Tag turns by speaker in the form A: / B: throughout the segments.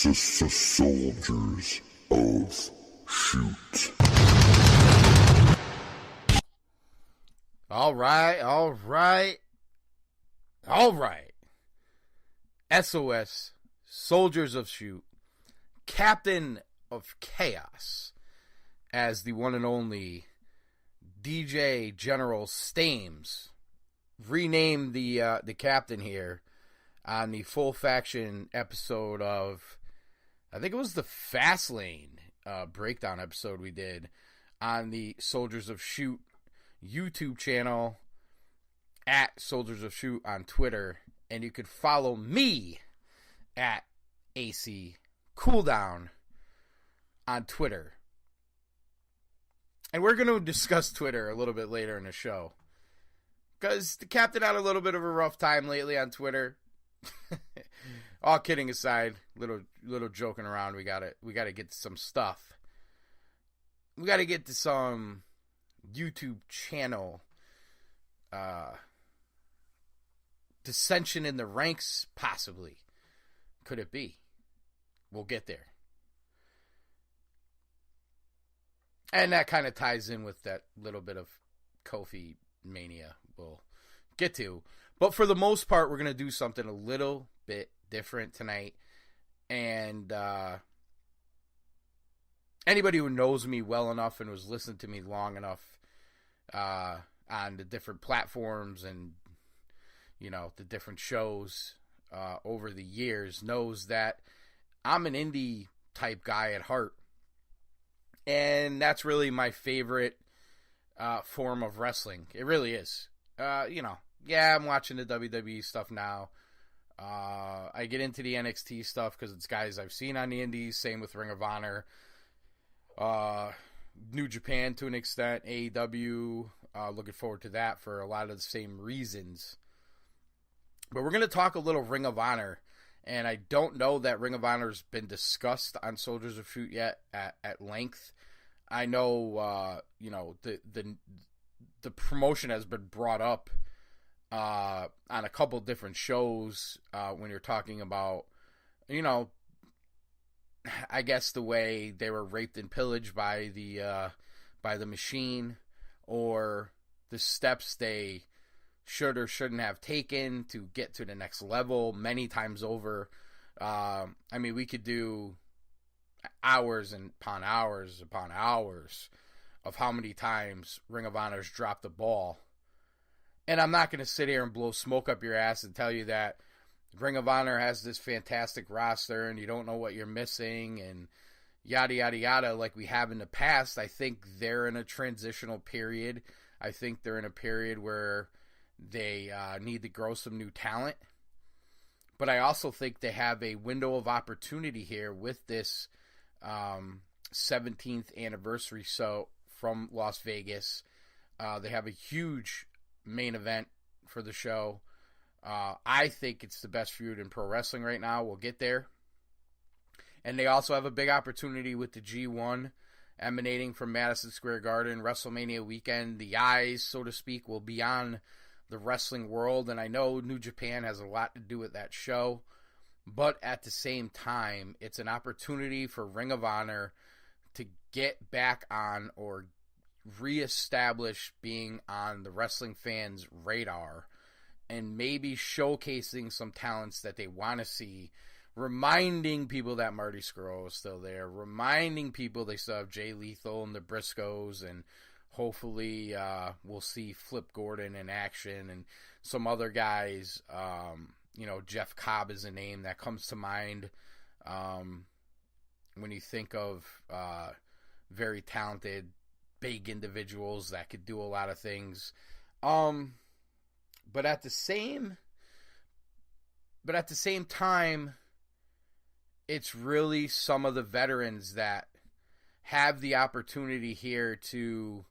A: Soldiers of Shoot.
B: All right. SOS, Soldiers of Shoot, Captain of Chaos, as the one and only DJ General Stames renamed the captain here on the Full Faction episode of, I think it was the Fastlane breakdown episode we did on the Soldiers of Shoot YouTube channel, at Soldiers of Shoot on Twitter, and you could follow me at AC Cooldown on Twitter. And we're going to discuss Twitter a little bit later in the show, because the captain had a little bit of a rough time lately on Twitter. All kidding aside, little joking around. We gotta get to some stuff. We gotta get to some YouTube channel dissension in the ranks, possibly. Could it be? We'll get there. And that kind of ties in with that little bit of Kofi mania we'll get to. But for the most part, we're going to do something a little bit different tonight. And anybody who knows me well enough and was listening to me long enough on the different platforms and, you know, the different shows over the years knows that I'm an indie type guy at heart. And that's really my favorite form of wrestling. It really is. Yeah, I'm watching the WWE stuff now. I get into the NXT stuff because it's guys I've seen on the indies. Same with Ring of Honor. New Japan to an extent. AEW. Looking forward to that for a lot of the same reasons. But we're going to talk a little Ring of Honor. And I don't know that Ring of Honor's been discussed on Soldiers of Shoot yet at length. I know, the promotion has been brought up on a couple different shows when you're talking about, I guess the way they were raped and pillaged by the machine, or the steps they should or shouldn't have taken to get to the next level many times over. We could do hours upon hours of how many times Ring of Honor's dropped the ball. And I'm not going to sit here and blow smoke up your ass and tell you that Ring of Honor has this fantastic roster and you don't know what you're missing and yada, yada, yada like we have in the past. I think they're in a transitional period. I think they're in a period where they need to grow some new talent. But I also think they have a window of opportunity here with this 17th anniversary from Las Vegas. They have a huge main event for the show. I think it's the best feud in pro wrestling right now. We'll get there. And they also have a big opportunity with the G1 emanating from Madison Square Garden, WrestleMania weekend. The eyes, so to speak, will be on the wrestling world. And I know New Japan has a lot to do with that show. But at the same time, it's an opportunity for Ring of Honor to get back on or reestablish being on the wrestling fans' radar and maybe showcasing some talents that they want to see, reminding people that Marty Scurll is still there, reminding people they still have Jay Lethal and the Briscoes, and hopefully we'll see Flip Gordon in action and some other guys. Jeff Cobb is a name that comes to mind when you think of very talented, big individuals that could do a lot of things. But at the same time, it's really some of the veterans that have the opportunity here to,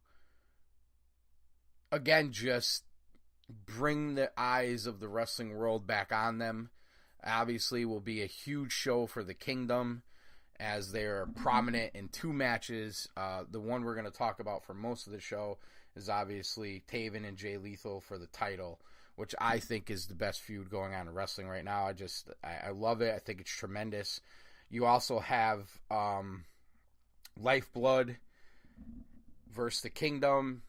B: again, just bring the eyes of the wrestling world back on them. Obviously, will be a huge show for the Kingdom, as they're prominent in two matches. The one we're going to talk about for most of the show is obviously Taven and Jay Lethal for the title, which I think is the best feud going on in wrestling right now. I love it. I think it's tremendous. You also have Lifeblood versus the Kingdom,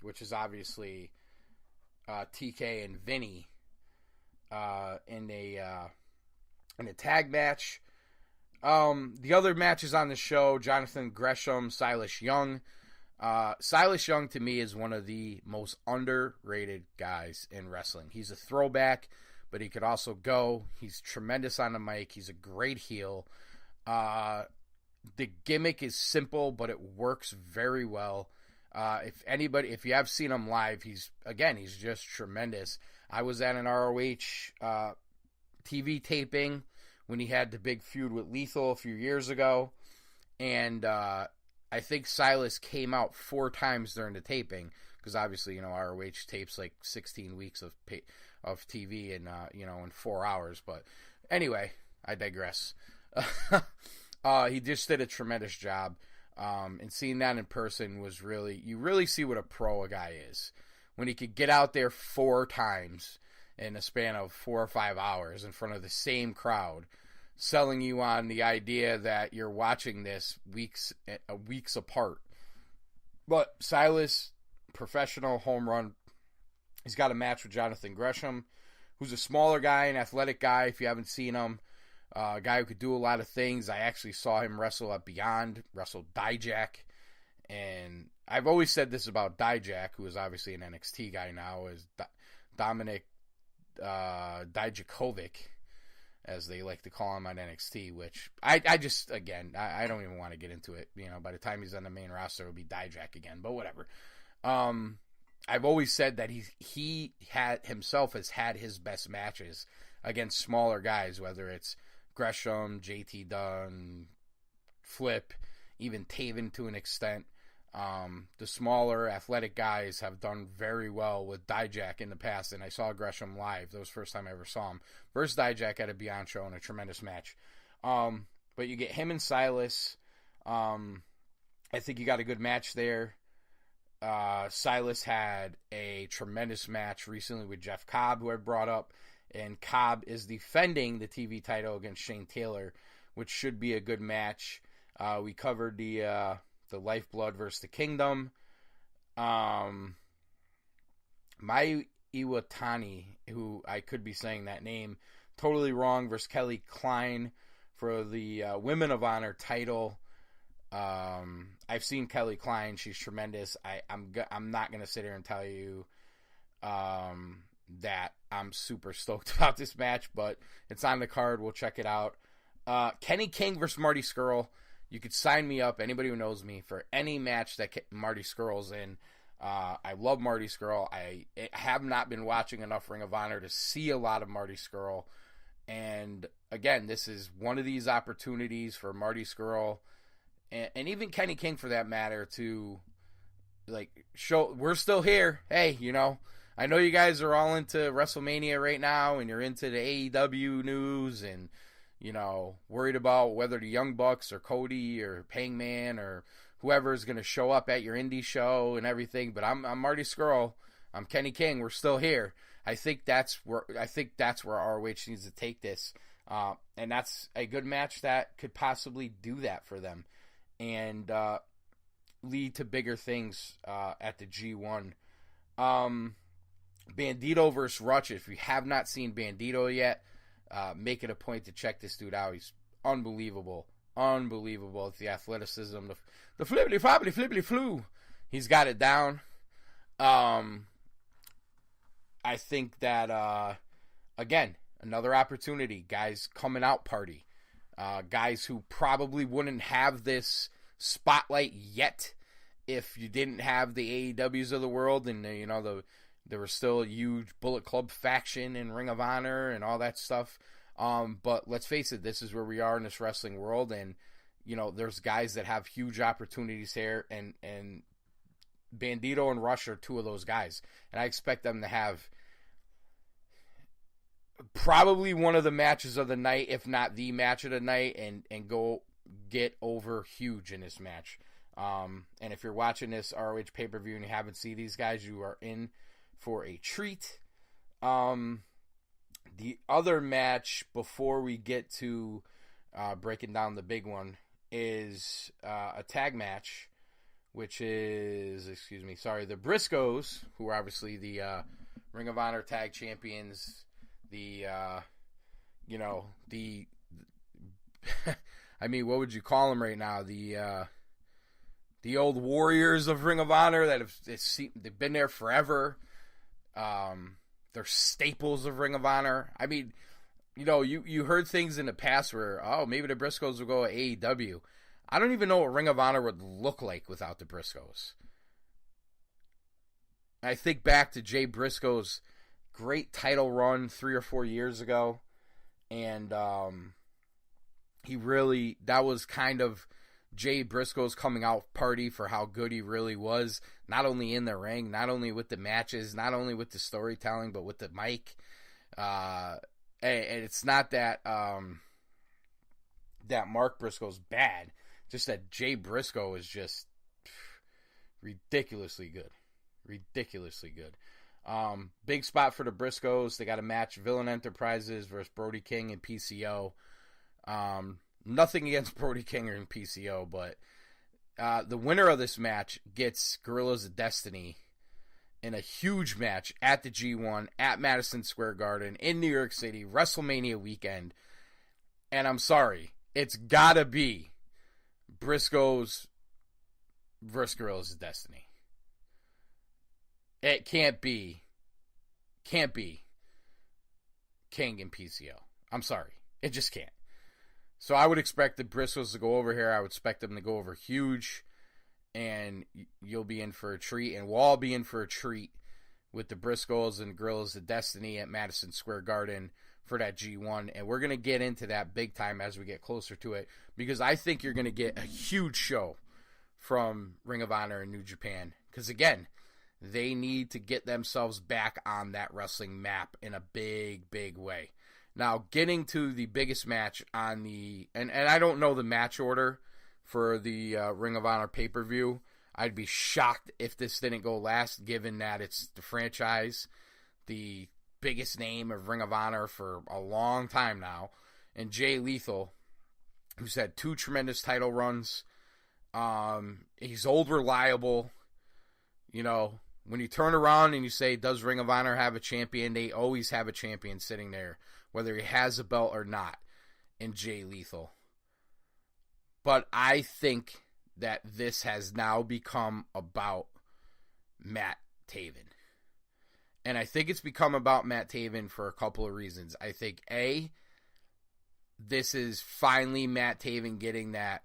B: which is obviously TK and Vinny in a tag match. The other matches on the show: Jonathan Gresham, Silas Young. Silas Young, to me, is one of the most underrated guys in wrestling. He's a throwback, but he could also go. He's tremendous on the mic. He's a great heel. The gimmick is simple, but it works very well. If you have seen him live, he's just tremendous. I was at an ROH TV taping when he had the big feud with Lethal a few years ago, and I think Silas came out 4 times during the taping, because obviously, ROH tapes like 16 weeks of TV in 4 hours. But anyway, I digress. He just did a tremendous job. And seeing that in person was you really see what a pro a guy is. When he could get out there 4 times in a span of 4 or 5 hours in front of the same crowd, selling you on the idea that you're watching this weeks apart. But Silas, professional, home run. He's got a match with Jonathan Gresham, who's a smaller guy, an athletic guy, if you haven't seen him. A guy who could do a lot of things. I actually saw him wrestle at Beyond, wrestle Dijak. And I've always said this about Dijak, who is obviously an NXT guy now, is Dominic Dijakovic, as they like to call him on NXT, which I don't even want to get into it. By the time he's on the main roster, it'll be Dijak again, but whatever. I've always said that he has had his best matches against smaller guys, whether it's Gresham, JT Dunn, Flip, even Taven to an extent. The smaller athletic guys have done very well with Dijak in the past, and I saw Gresham live. That was the first time I ever saw him versus Dijak at a Beyond show in a tremendous match. But you get him and Silas. I think you got a good match there. Silas had a tremendous match recently with Jeff Cobb, who I brought up, and Cobb is defending the TV title against Shane Taylor, which should be a good match. We covered the Lifeblood versus the Kingdom. Mai Iwatani, who I could be saying that name totally wrong, versus Kelly Klein for the Women of Honor title. I've seen Kelly Klein; she's tremendous. I'm not gonna sit here and tell you that I'm super stoked about this match, but it's on the card. We'll check it out. Kenny King versus Marty Scurll. You could sign me up, anybody who knows me, for any match that Marty Scurll's in. I love Marty Scurll. I have not been watching enough Ring of Honor to see a lot of Marty Scurll. And again, this is one of these opportunities for Marty Scurll and even Kenny King, for that matter, to show we're still here. Hey, I know you guys are all into WrestleMania right now, and you're into the AEW news, and worried about whether the Young Bucks or Cody or Hangman or whoever is going to show up at your indie show and everything. But I'm Marty Scurll. I'm Kenny King. We're still here. I think that's where ROH needs to take this, and that's a good match that could possibly do that for them and lead to bigger things at the G1. Bandito versus Rush. If you have not seen Bandito yet, make it a point to check this dude out. He's unbelievable. It's the athleticism, the flippity floppity flippity flu. He's got it down. I think that again, another opportunity. Guys coming out party. Guys who probably wouldn't have this spotlight yet if you didn't have the AEWs of the world, and there was still a huge Bullet Club faction in Ring of Honor and all that stuff. But let's face it, this is where we are in this wrestling world, and there's guys that have huge opportunities here, and Bandito and Rush are 2 of those guys, and I expect them to have probably one of the matches of the night, if not the match of the night, and go get over huge in this match. And if you're watching this ROH pay-per-view and you haven't seen these guys, you are in for a treat. The other match before we get to breaking down the big one is a tag match, which is, the Briscoes, who are obviously the Ring of Honor Tag Champions, I mean, what would you call them right now? The old warriors of Ring of Honor that they've been there forever. They're staples of Ring of Honor. I mean, you heard things in the past where, maybe the Briscoes will go to AEW. I don't even know what Ring of Honor would look like without the Briscoes. I think back to Jay Briscoe's great title run 3 or 4 years ago. And that was kind of Jay Briscoe's coming out party for how good he really was. Not only in the ring, not only with the matches, not only with the storytelling, but with the mic. And it's not that that Mark Briscoe's bad. Just that Jay Briscoe is just ridiculously good. Ridiculously good. Big spot for the Briscoes. They got a match, Villain Enterprises versus Brody King and PCO. Nothing against Brody King and PCO, but the winner of this match gets Guerrillas of Destiny in a huge match at the G1 at Madison Square Garden in New York City, WrestleMania weekend. And I'm sorry, it's gotta be Briscoes versus Guerrillas of Destiny. It can't be King and PCO. I'm sorry. It just can't. So I would expect the Briscoes to go over here. I would expect them to go over huge. And you'll be in for a treat. And we'll all be in for a treat with the Briscoes and Guerrillas of Destiny at Madison Square Garden for that G1. And we're going to get into that big time as we get closer to it. Because I think you're going to get a huge show from Ring of Honor and New Japan. Because again, they need to get themselves back on that wrestling map in a big, big way. Now, getting to the biggest match on the... And I don't know the match order for the Ring of Honor pay-per-view. I'd be shocked if this didn't go last, given that it's the franchise, the biggest name of Ring of Honor for a long time now. And Jay Lethal, who's had 2 tremendous title runs. He's old, reliable. When you turn around and you say, does Ring of Honor have a champion? They always have a champion sitting there, whether he has a belt or not, in Jay Lethal. But I think that this has now become about Matt Taven. And I think it's become about Matt Taven for a couple of reasons. I think, A, this is finally Matt Taven getting that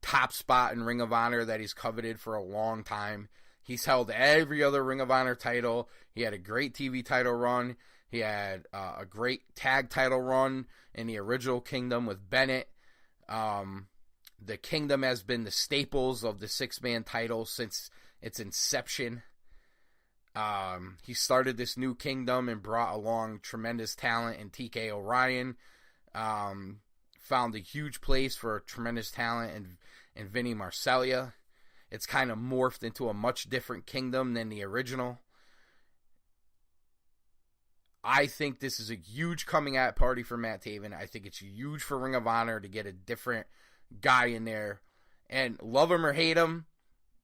B: top spot in Ring of Honor that he's coveted for a long time. He's held every other Ring of Honor title. He had a great TV title run. He had a great tag title run in the original Kingdom with Bennett. The Kingdom has been the staples of the 6-man title since its inception. He started this new Kingdom and brought along tremendous talent in TK O'Ryan. Found a huge place for tremendous talent in Vinny Marseglia. It's kind of morphed into a much different Kingdom than the original. I think this is a huge coming out party for Matt Taven. I think it's huge for Ring of Honor to get a different guy in there. And love him or hate him,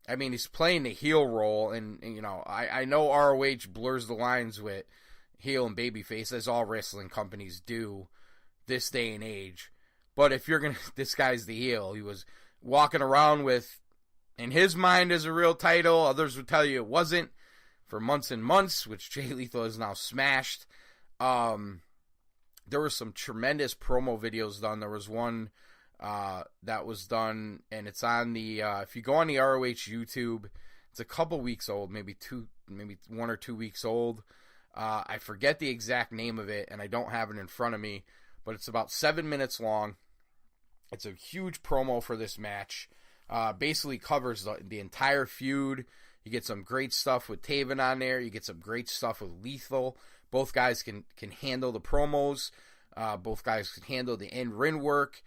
B: I mean, he's playing the heel role. And I know ROH blurs the lines with heel and babyface, as all wrestling companies do this day and age. But if you're going to, this guy's the heel. He was walking around with, in his mind, as a real title. Others would tell you it wasn't for months and months, which Jay Lethal has now smashed. There were some tremendous promo videos done. There was one that was done, and it's on the, if you go on the ROH YouTube, it's a couple weeks old, maybe 1 or 2 weeks old. I forget the exact name of it, and I don't have it in front of me, but it's about 7 minutes long. It's a huge promo for this match. Basically covers the entire feud. You get some great stuff with Taven on there. You get some great stuff with Lethal. Both guys can handle the promos. Both guys can handle the in-ring work.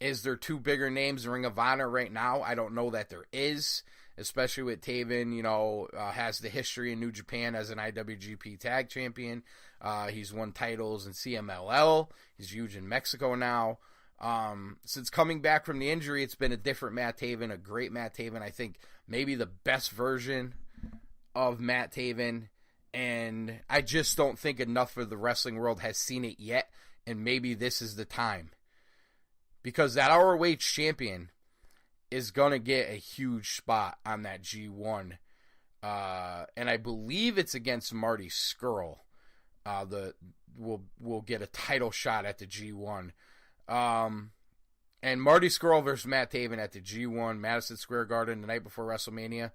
B: Is there 2 bigger names in Ring of Honor right now? I don't know that there is. especially with Taven, has the history in New Japan as an IWGP Tag Champion. He's won titles in CMLL. He's huge in Mexico now. Since coming back from the injury, it's been a different Matt Taven, a great Matt Taven. I think maybe the best version of Matt Taven, and I just don't think enough of the wrestling world has seen it yet, and maybe this is the time. Because that ROH champion is going to get a huge spot on that G1. And I believe it's against Marty Scurll. We'll get a title shot at the G1. And Marty Scurll versus Matt Taven at the G1, Madison Square Garden, the night before WrestleMania.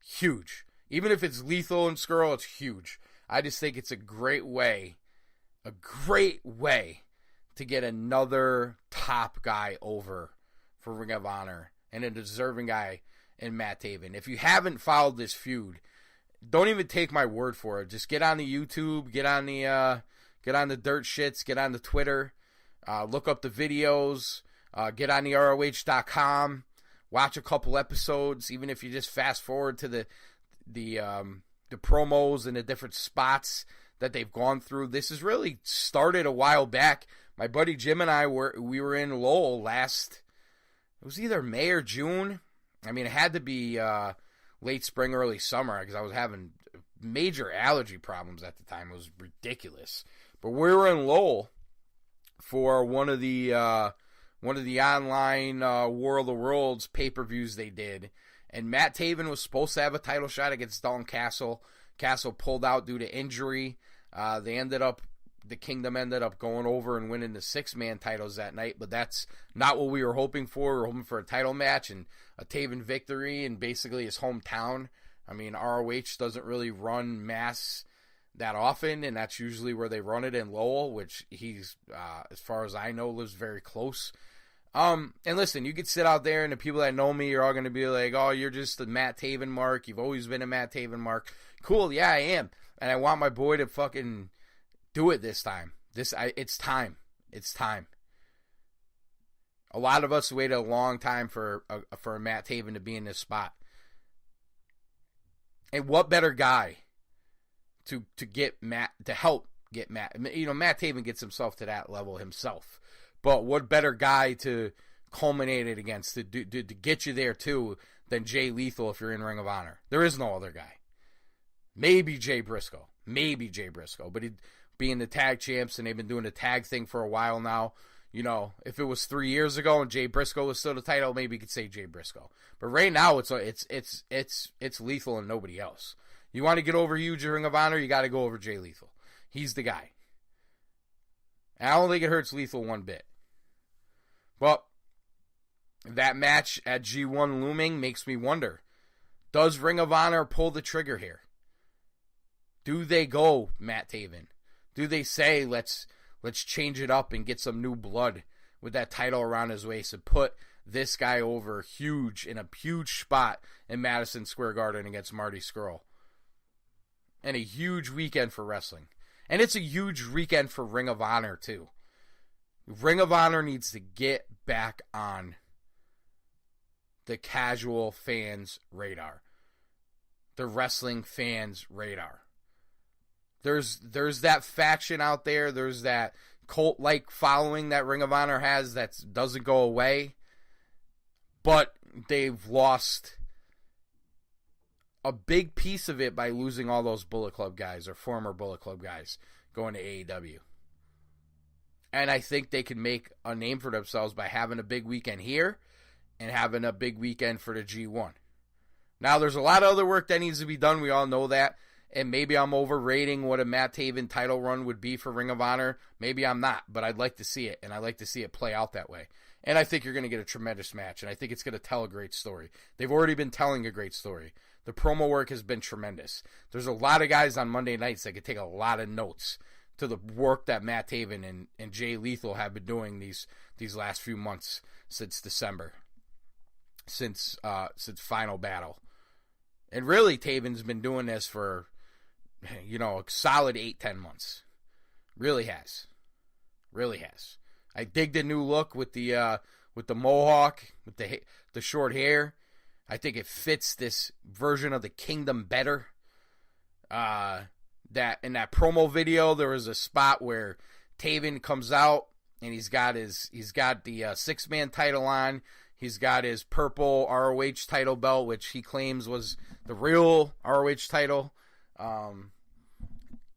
B: Huge. Even if it's Lethal and Scurll, it's huge. I just think it's a great way to get another top guy over for Ring of Honor and a deserving guy in Matt Taven. If you haven't followed this feud, don't even take my word for it. Just get on the YouTube, get on the dirt shits, get on the Twitter, look up the videos, get on the ROH.com, watch a couple episodes, even if you just fast forward to the promos and the different spots that they've gone through. This has really started a while back. My buddy Jim and I were in Lowell it was either May or June. I mean, it had to be late spring, early summer, because I was having major allergy problems at the time. It was ridiculous. But we were in Lowell for one of the online War of the Worlds pay-per-views they did. And Matt Taven was supposed to have a title shot against Dalton Castle. Castle pulled out due to injury. The Kingdom ended up going over and winning the 6-man titles that night, but that's not what we were hoping for. We were hoping for a title match and a Taven victory in basically his hometown. I mean, ROH doesn't really run mass that often, and that's usually where they run it in Lowell, which he's, as far as I know, lives very close. And listen, you could sit out there, and the people that know me are all going to be like, oh, you're just the Matt Taven mark. You've always been a Matt Taven mark. Cool, yeah, I am. And I want my boy to fucking do it this time. It's time. It's time. A lot of us waited a long time for a Matt Taven to be in this spot. And what better guy to get Matt, to help get Matt. Matt Taven gets himself to that level himself. But what better guy to culminate it against, to get you there too, than Jay Lethal if you're in Ring of Honor? There is no other guy. Maybe Jay Briscoe. But being the tag champs, and they've been doing the tag thing for a while now. If it was 3 years ago and Jay Briscoe was still the title, maybe you could say Jay Briscoe. But right now, it's Lethal and nobody else. You want to get over huge Ring of Honor, you got to go over Jay Lethal. He's the guy. And I don't think it hurts Lethal one bit. Well, that match at G1 looming makes me wonder, does Ring of Honor pull the trigger here? Do they go Matt Taven? Do they say, let's change it up and get some new blood with that title around his waist and put this guy over in a huge spot in Madison Square Garden against Marty Scurll? And a huge weekend for wrestling. And it's a huge weekend for Ring of Honor, too. Ring of Honor needs to get back on the casual fans' radar. The wrestling fans' radar. There's that faction out there. There's that cult-like following that Ring of Honor has that doesn't go away. But they've lost a big piece of it by losing all those Bullet Club guys or former Bullet Club guys going to AEW. And I think they can make a name for themselves by having a big weekend here and having a big weekend for the G1. Now, there's a lot of other work that needs to be done. We all know that. And maybe I'm overrating what a Matt Taven title run would be for Ring of Honor. Maybe I'm not, but I'd like to see it, and I'd like to see it play out that way. And I think you're going to get a tremendous match, and I think it's going to tell a great story. They've already been telling a great story. The promo work has been tremendous. There's a lot of guys on Monday nights that could take a lot of notes to the work that Matt Taven and Jay Lethal have been doing these last few months since December, since Final Battle. And really, Taven's been doing this for, a solid 8-10 months. Really has. I dig the new look with the mohawk, with the short hair. I think it fits this version of the Kingdom better. That in that promo video, there was a spot where Taven comes out and he's got the 6-man title on. He's got his purple ROH title belt, which he claims was the real ROH title.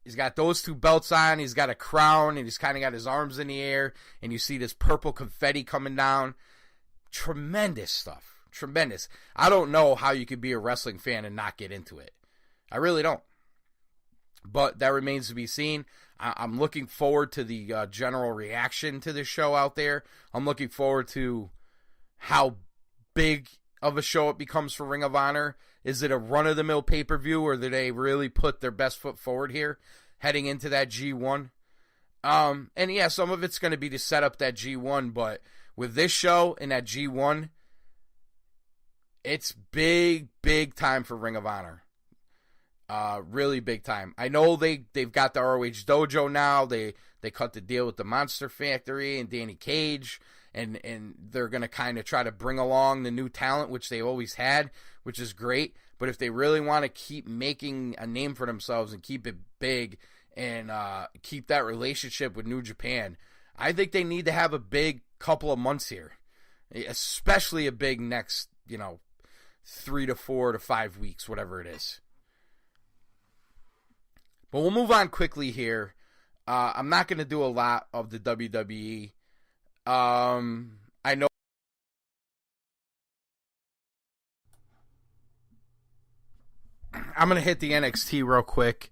B: He's got those two belts on. He's got a crown, and he's kind of got his arms in the air, and you see this purple confetti coming down. Tremendous stuff. Tremendous. I don't know how you could be a wrestling fan and not get into it. I really don't. But that remains to be seen. I'm looking forward to the general reaction to this show out there. I'm looking forward to how big of a show it becomes for Ring of Honor. Is it a run-of-the-mill pay-per-view, or do they really put their best foot forward here heading into that G1? And yeah, some of it's going to be to set up that G1, but with this show and that G1, it's big, big time for Ring of Honor. Really big time. I know they've got the ROH Dojo now. They cut the deal with the Monster Factory and Danny Cage, and they're going to kind of try to bring along the new talent, which they always had, which is great. But if they really want to keep making a name for themselves and keep it big and keep that relationship with New Japan, I think they need to have a big couple of months here, especially a big next, 3 to 4 to 5 weeks, whatever it is. But we'll move on quickly here. I'm not going to do a lot of the WWE. I know I'm going to hit the NXT real quick.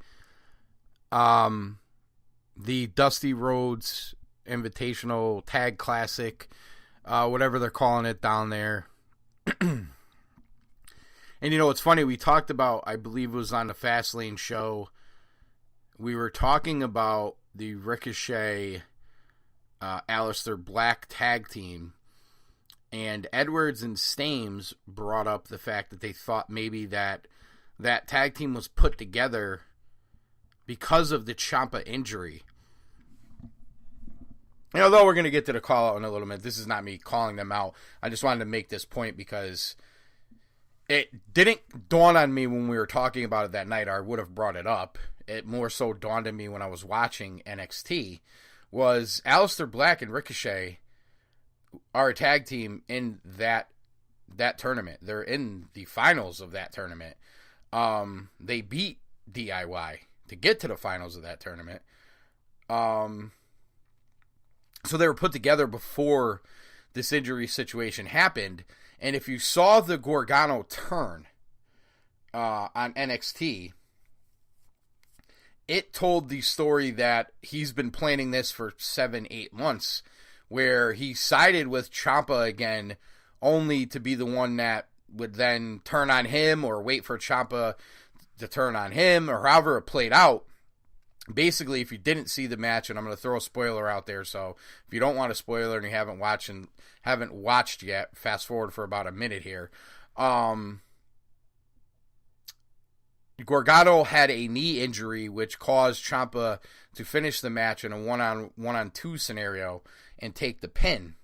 B: The Dusty Rhodes Invitational Tag Classic, whatever they're calling it down there. And it's funny, we talked about, I believe it was on the Fastlane show, we were talking about the Ricochet Aleister Black tag team, and Edwards and Stames brought up the fact that they thought maybe that tag team was put together because of the Ciampa injury. And although we're going to get to the call out in a little bit, this is not me calling them out. I just wanted to make this point because it didn't dawn on me when we were talking about it that night, or I would have brought it up. It more so dawned on me when I was watching NXT, was Aleister Black and Ricochet are a tag team in that tournament. They're in the finals of that tournament. They beat DIY to get to the finals of that tournament. So they were put together before this injury situation happened. And if you saw the Gargano turn on NXT, it told the story that he's been planning this for 7-8 months, where he sided with Ciampa again, only to be the one that would then turn on him or wait for Ciampa to turn on him, or however it played out. Basically, if you didn't see the match, and I'm going to throw a spoiler out there, so if you don't want a spoiler and you haven't watched yet, fast forward for about a minute here. Gargano had a knee injury, which caused Ciampa to finish the match in a one-on-two scenario and take the pin.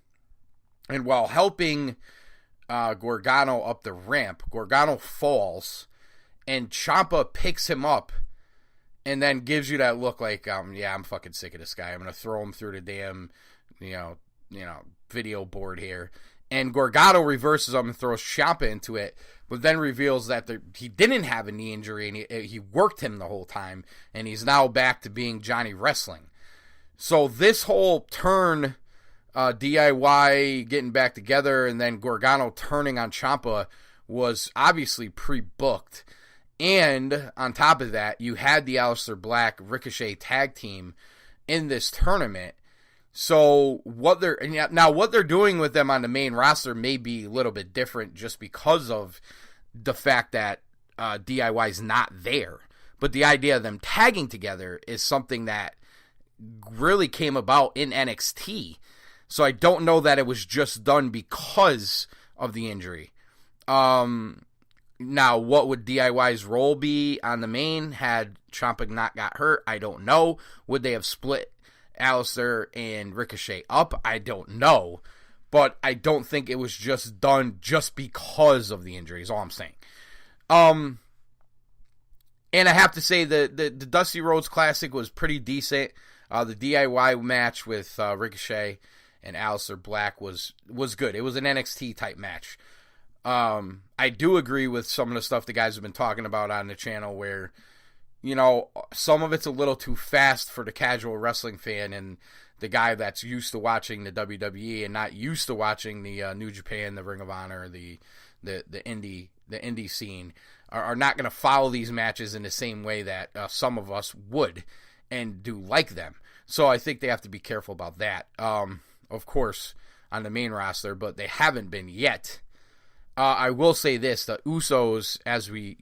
B: And while helping Gargano up the ramp, Gargano falls, and Ciampa picks him up and then gives you that look like, I'm fucking sick of this guy. I'm going to throw him through the damn, video board here. And Gargano reverses him and throws Ciampa into it, but then reveals that he didn't have a knee injury, and he worked him the whole time, and he's now back to being Johnny Wrestling. So this whole turn, DIY getting back together, and then Gargano turning on Ciampa was obviously pre-booked. And on top of that, you had the Aleister Black Ricochet tag team in this tournament. So what they're doing with them on the main roster may be a little bit different just because of the fact that DIY is not there. But the idea of them tagging together is something that really came about in NXT. So I don't know that it was just done because of the injury. Now, what would DIY's role be on the main had Ciampa not got hurt? I don't know. Would they have split Aleister and Ricochet up? I don't know. but I don't think it was just done just because of the injury, is all I'm saying. And I have to say the Dusty Rhodes Classic was pretty decent. The DIY match with Ricochet and Aleister Black was good. It was an NXT type match. I do agree with some of the stuff the guys have been talking about on the channel where, some of it's a little too fast for the casual wrestling fan and the guy that's used to watching the WWE and not used to watching the New Japan, the Ring of Honor, the indie scene are not going to follow these matches in the same way that some of us would and do like them. So I think they have to be careful about that. Of course, on the main roster, but they haven't been yet. I will say this, the Usos, as we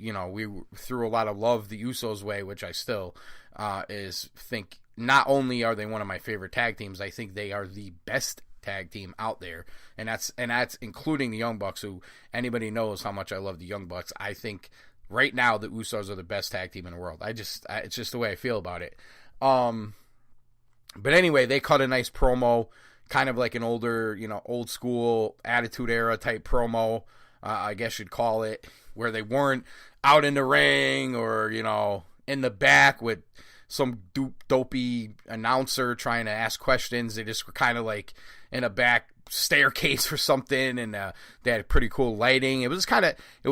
B: threw a lot of love the Usos way, which I still think not only are they one of my favorite tag teams, I think they are the best tag team out there, and that's including the Young Bucks, who anybody knows how much I love the Young Bucks. I think right now the Usos are the best tag team in the world. It's just the way I feel about it. But anyway, they cut a nice promo, kind of like an older, old school Attitude Era type promo, I guess you'd call it, where they weren't out in the ring or, in the back with some dopey announcer trying to ask questions. They just were kind of like in a back staircase or something, and they had pretty cool lighting. It was kind of, I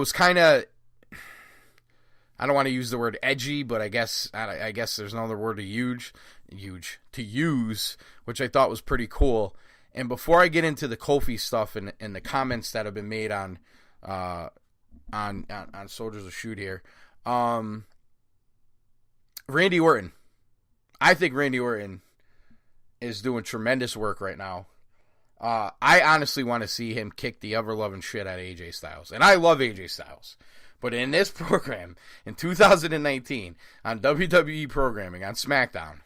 B: don't want to use the word edgy, but I guess there's another word to use, which I thought was pretty cool. And before I get into the Kofi stuff and the comments that have been made on Soldiers of Shoot here, Randy Orton. I think Randy Orton is doing tremendous work right now. I honestly want to see him kick the ever-loving shit out of AJ Styles. And I love AJ Styles. But in this program, in 2019, on WWE programming, on SmackDown,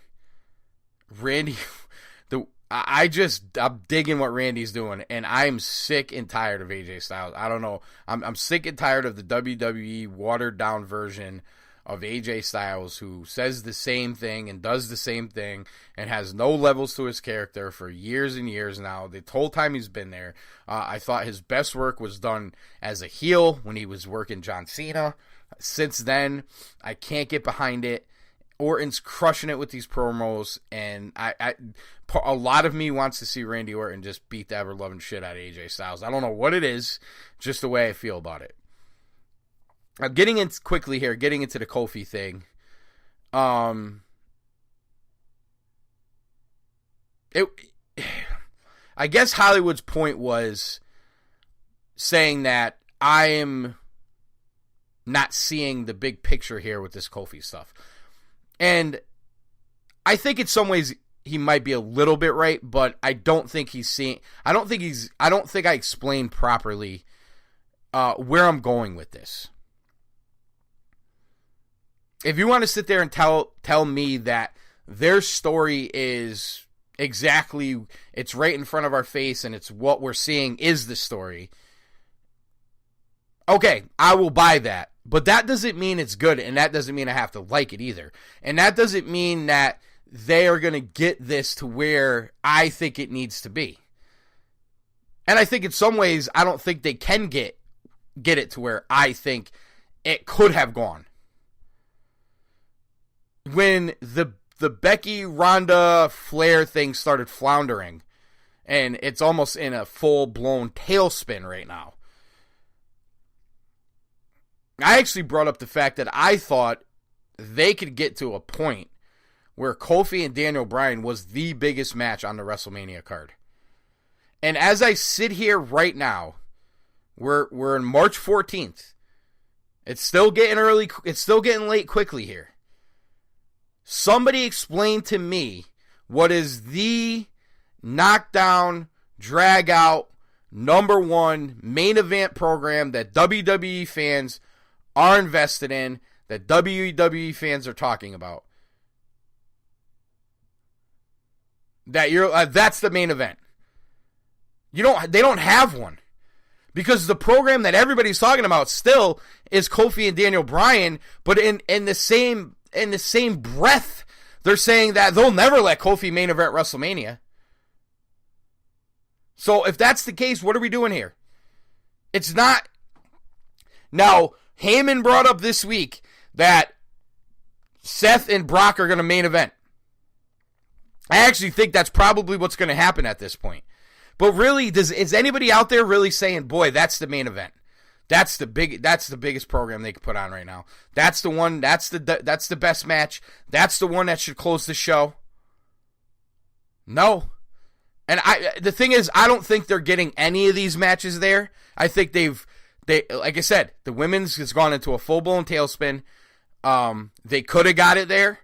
B: I'm digging what Randy's doing, and I'm sick and tired of AJ Styles. I don't know. I'm sick and tired of the WWE watered-down version of AJ Styles, who says the same thing and does the same thing and has no levels to his character for years and years now. The whole time he's been there, I thought his best work was done as a heel when he was working John Cena. Since then, I can't get behind it. Orton's crushing it with these promos, and a lot of me wants to see Randy Orton just beat the ever-loving shit out of AJ Styles. I don't know what it is, just the way I feel about it. Getting into the Kofi thing. I guess Hollywood's point was saying that I am not seeing the big picture here with this Kofi stuff. And I think in some ways he might be a little bit right, but I don't think I don't think I explained properly where I'm going with this. If you want to sit there and tell me that their story is exactly, it's right in front of our face and it's what we're seeing is the story, okay, I will buy that. But that doesn't mean it's good, and that doesn't mean I have to like it either. And that doesn't mean that they are going to get this to where I think it needs to be. And I think in some ways, I don't think they can get it to where I think it could have gone. When the Becky, Ronda, Flair thing started floundering, and it's almost in a full-blown tailspin right now, I actually brought up the fact that I thought they could get to a point where Kofi and Daniel Bryan was the biggest match on the WrestleMania card. And as I sit here right now, we're in March 14th. It's still getting early. It's still getting late quickly here. Somebody explain to me what is the knockdown, drag out, number one main event program that WWE fans are invested in, that WWE fans are talking about. That's the main event. They don't have one. Because the program that everybody's talking about still is Kofi and Daniel Bryan, but in the same breath, they're saying that they'll never let Kofi main event WrestleMania. So if that's the case, what are we doing here? It's not. Now, Heyman brought up this week that Seth and Brock are going to main event. I actually think that's probably what's going to happen at this point. But really, is anybody out there really saying, boy, that's the main event? That's the biggest program they could put on right now. That's the one, that's the best match. That's the one that should close the show. No. And the thing is, I don't think they're getting any of these matches there. I think they like I said, the women's has gone into a full-blown tailspin. They could have got it there.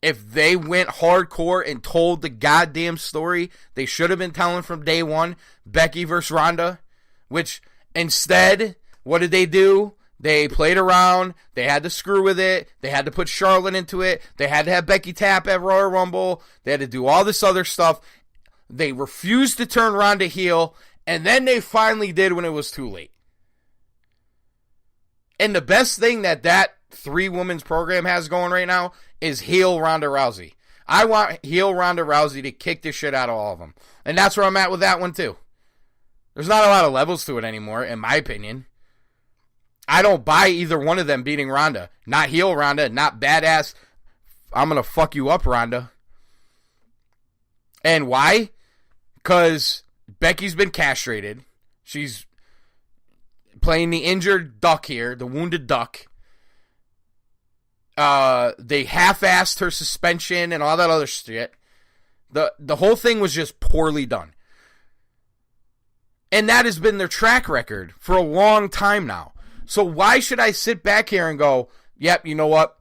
B: If they went hardcore and told the goddamn story they should have been telling from day one, Becky versus Ronda, which instead, what did they do? They played around. They had to screw with it. They had to put Charlotte into it. They had to have Becky tap at Royal Rumble. They had to do all this other stuff. They refused to turn Ronda heel, and then they finally did when it was too late. And the best thing that three-women's program has going right now is heel Ronda Rousey. I want heel Ronda Rousey to kick the shit out of all of them. And that's where I'm at with that one, too. There's not a lot of levels to it anymore, in my opinion. I don't buy either one of them beating Ronda. Not heel Ronda, not badass, I'm going to fuck you up, Ronda. And why? Because Becky's been castrated. She's playing the injured duck here, the wounded duck. They half-assed her suspension and all that other shit. The whole thing was just poorly done. And that has been their track record for a long time now. So why should I sit back here and go, yep, you know what?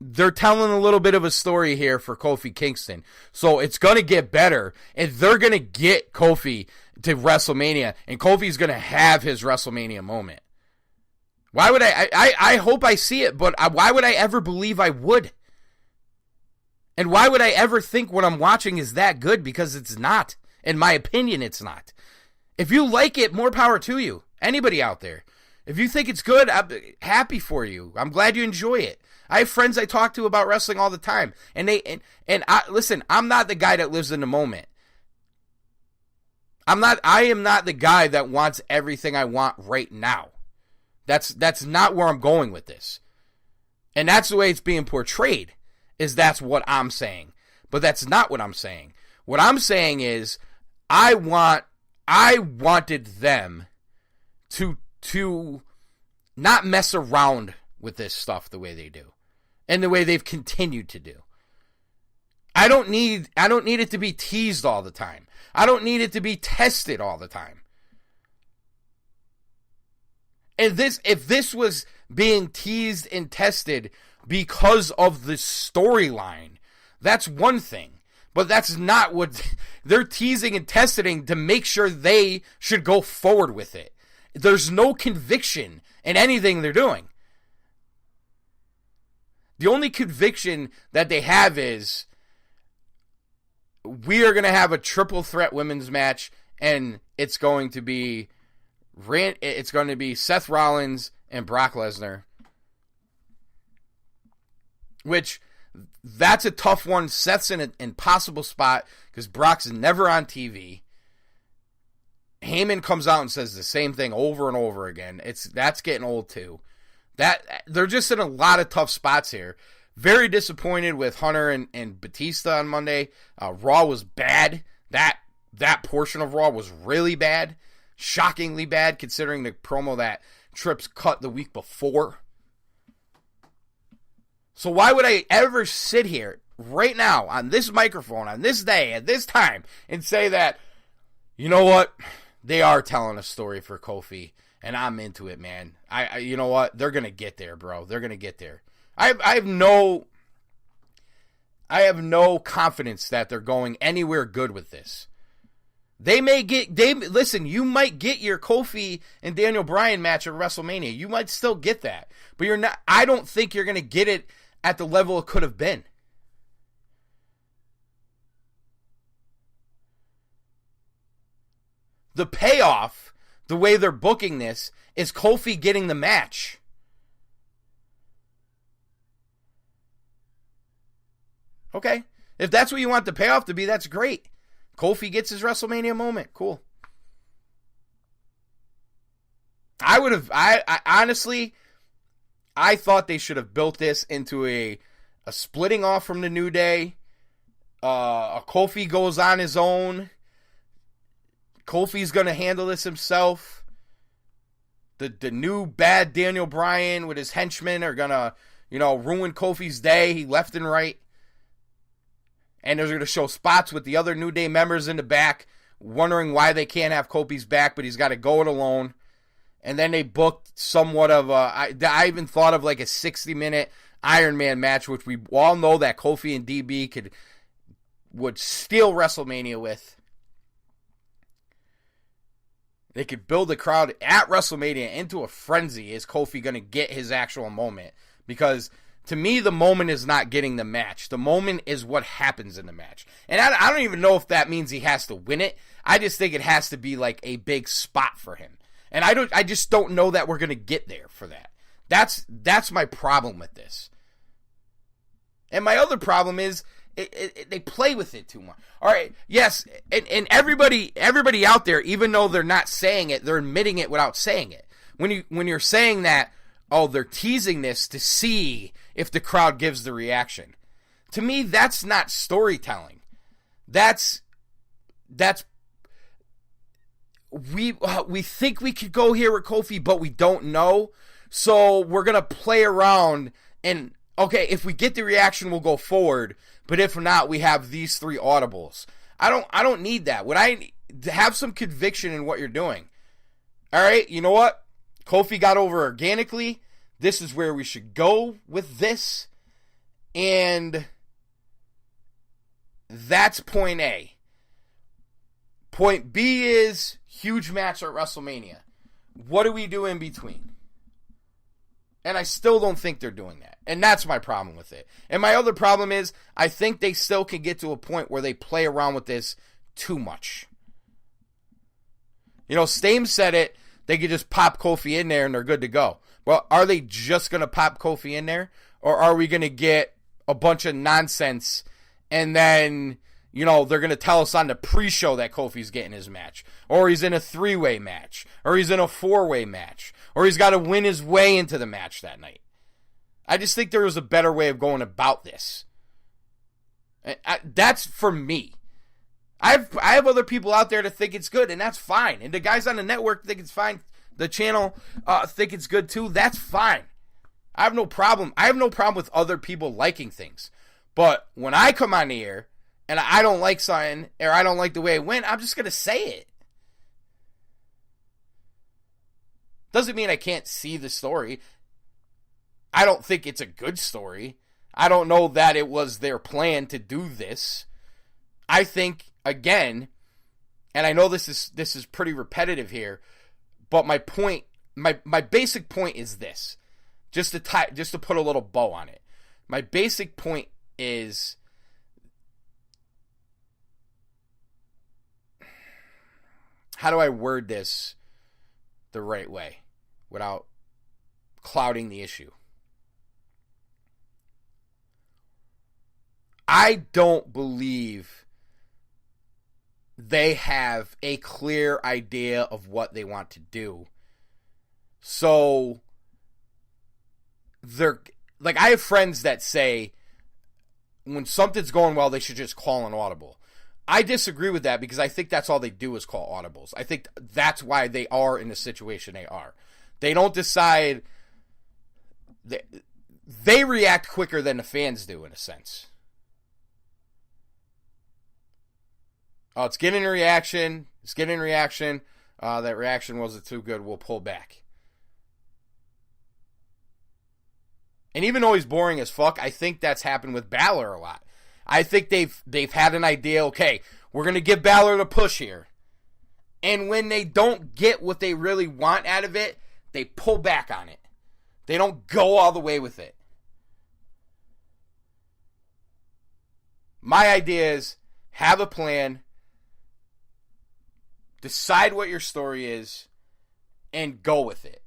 B: They're telling a little bit of a story here for Kofi Kingston. So it's going to get better. And they're going to get Kofi to WrestleMania. And Kofi's going to have his WrestleMania moment. Why would I hope I see it, but why would I ever believe I would? And why would I ever think what I'm watching is that good? Because it's not. In my opinion, it's not. If you like it, more power to you. Anybody out there. If you think it's good, I'm happy for you. I'm glad you enjoy it. I have friends I talk to about wrestling all the time. And listen, I'm not the guy that lives in the moment. I am not the guy that wants everything I want right now. That's not where I'm going with this. And that's the way it's being portrayed, is that's what I'm saying. But that's not what I'm saying. What I'm saying is I wanted them to not mess around with this stuff the way they do. And the way they've continued to do. I don't need it to be teased all the time. I don't need it to be tested all the time. And if this was being teased and tested because of the storyline, that's one thing. But that's not what they're teasing and testing to make sure they should go forward with it. There's no conviction in anything they're doing. The only conviction that they have is we are going to have a triple threat women's match, and it's going to be Seth Rollins and Brock Lesnar. Which, that's a tough one. Seth's in an impossible spot because Brock's never on TV. Heyman comes out and says the same thing over and over again. That's getting old too. They're just in a lot of tough spots here. Very disappointed with Hunter and Batista on Monday. Raw was bad. That portion of Raw was really bad. Shockingly bad considering the promo that Trips cut the week before. So why would I ever sit here right now on this microphone, on this day, at this time, and say that, you know what, they are telling a story for Kofi, and I'm into it, man. You know what, they're going to get there, bro. They're going to get there. I have no confidence that they're going anywhere good with this. Listen, you might get your Kofi and Daniel Bryan match at WrestleMania. You might still get that. But I don't think you're going to get it at the level it could have been. The payoff, the way they're booking this, is Kofi getting the match. Okay. If that's what you want the payoff to be, that's great. Kofi gets his WrestleMania moment. Cool. I honestly, I thought they should have built this into a splitting off from the New Day. A Kofi goes on his own. Kofi's going to handle this himself. The new bad Daniel Bryan with his henchmen are going to, ruin Kofi's day left and right. And they're going to show spots with the other New Day members in the back, wondering why they can't have Kofi's back, but he's got to go it alone. And then they booked somewhat of I even thought of like a 60-minute Iron Man match, which we all know that Kofi and DB would steal WrestleMania with. They could build the crowd at WrestleMania into a frenzy. Is Kofi going to get his actual moment? Because to me, the moment is not getting the match. The moment is what happens in the match. And I don't even know if that means he has to win it. I just think it has to be like a big spot for him. And I just don't know that we're going to get there for that. That's my problem with this. And my other problem is they play with it too much. All right, yes, and everybody out there, even though they're not saying it, they're admitting it without saying it. When you're saying that, oh, they're teasing this to see if the crowd gives the reaction. To me, that's not storytelling. That's we think we could go here with Kofi, but we don't know. So we're gonna play around and okay, if we get the reaction, we'll go forward. But if not, we have these 3 audibles. I don't need that. What I need, have some conviction in what you're doing. All right, you know what? Kofi got over organically. This is where we should go with this. And that's point A. Point B is huge match at WrestleMania. What do we do in between? And I still don't think they're doing that. And that's my problem with it. And my other problem is I think they still can get to a point where they play around with this too much. Stame said it. They could just pop Kofi in there and they're good to go. Well, are they just going to pop Kofi in there? Or are we going to get a bunch of nonsense and then, they're going to tell us on the pre-show that Kofi's getting his match? Or he's in a 3-way match. Or he's in a 4-way match. Or he's got to win his way into the match that night. I just think there was a better way of going about this. That's for me. I have other people out there that think it's good, and that's fine. And the guys on the network think it's fine. The channel think it's good too. That's fine. I have no problem. I have no problem with other people liking things. But when I come on the air and I don't like something or I don't like the way it went, I'm just going to say it. Doesn't mean I can't see the story. I don't think it's a good story. I don't know that it was their plan to do this. I think, again, and I know this is pretty repetitive here, but my point, my basic point is this. Just to put a little bow on it. My basic point is how do I word this the right way without clouding the issue? I don't believe they have a clear idea of what they want to do. So they're like, I have friends that say when something's going well, they should just call an audible. I disagree with that because I think that's all they do is call audibles. I think that's why they are in the situation they are. They don't decide. They react quicker than the fans do, in a sense. Oh, it's getting a reaction. It's getting a reaction. That reaction wasn't too good. We'll pull back. And even though he's boring as fuck, I think that's happened with Balor a lot. I think they've had an idea, okay, we're going to give Balor the push here. And when they don't get what they really want out of it, they pull back on it. They don't go all the way with it. My idea is have a plan, decide what your story is, and go with it.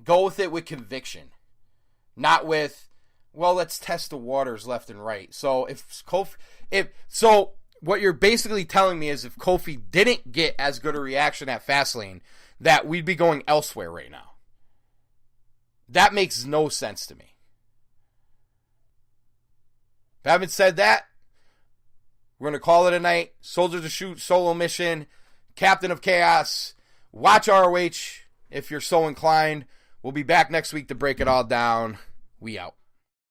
B: Go with it with conviction. Not with, well, let's test the waters left and right. So what you're basically telling me is if Kofi didn't get as good a reaction at Fastlane, that we'd be going elsewhere right now. That makes no sense to me. Having said that, we're going to call it a night. Soldier to Shoot, solo mission, Captain of Chaos. Watch ROH if you're so inclined. We'll be back next week to break it all down. We out.